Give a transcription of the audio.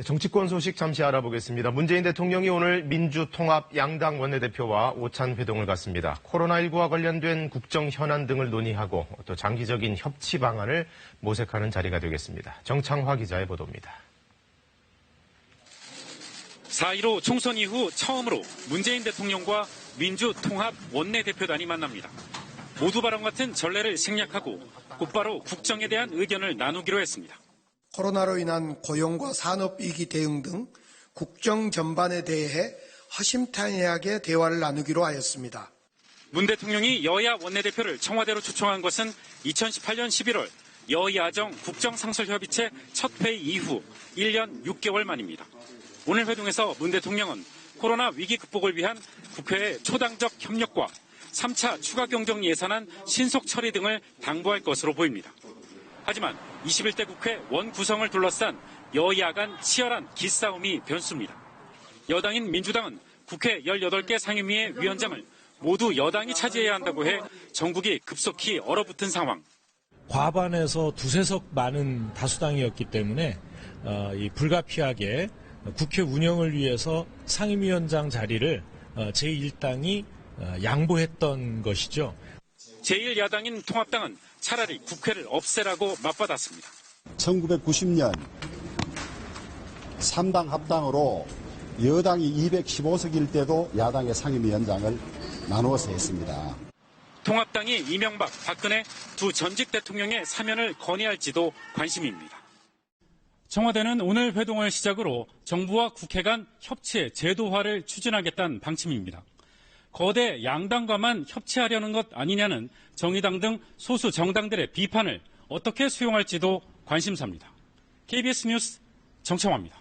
정치권 소식 잠시 알아보겠습니다. 문재인 대통령이 오늘 민주통합 양당 원내대표와 오찬 회동을 갖습니다. 코로나19와 관련된 국정 현안 등을 논의하고 또 장기적인 협치 방안을 모색하는 자리가 되겠습니다. 정창화 기자의 보도입니다. 4.15 총선 이후 처음으로 문재인 대통령과 민주통합 원내대표단이 만납니다. 모두 발언 같은 전례를 생략하고 곧바로 국정에 대한 의견을 나누기로 했습니다. 코로나로 인한 고용과 산업위기 대응 등 국정 전반에 대해 허심탄회하게 대화를 나누기로 하였습니다. 문 대통령이 여야 원내대표를 청와대로 초청한 것은 2018년 11월 여야정 국정상설협의체 첫 회의 이후 1년 6개월 만입니다. 오늘 회동에서 문 대통령은 코로나 위기 극복을 위한 국회의 초당적 협력과 3차 추가 경정 예산안 신속 처리 등을 당부할 것으로 보입니다. 하지만 21대 국회 원구성을 둘러싼 여야 간 치열한 기싸움이 변수입니다. 여당인 민주당은 국회 18개 상임위의 위원장을 모두 여당이 차지해야 한다고 해 전국이 급속히 얼어붙은 상황. 과반에서 두세 석 많은 다수당이었기 때문에 불가피하게 국회 운영을 위해서 상임위원장 자리를 제1당이 양보했던 것이죠. 제1야당인 통합당은 차라리 국회를 없애라고 맞받았습니다. 1990년 3당 합당으로 여당이 215석일 때도 야당의 상임위원장을 나누어서 했습니다. 통합당이 이명박, 박근혜 두 전직 대통령의 사면을 건의할지도 관심입니다. 청와대는 오늘 회동을 시작으로 정부와 국회 간 협치 제도화를 추진하겠다는 방침입니다. 거대 양당과만 협치하려는 것 아니냐는 정의당 등 소수 정당들의 비판을 어떻게 수용할지도 관심사입니다. KBS 뉴스 정창화입니다.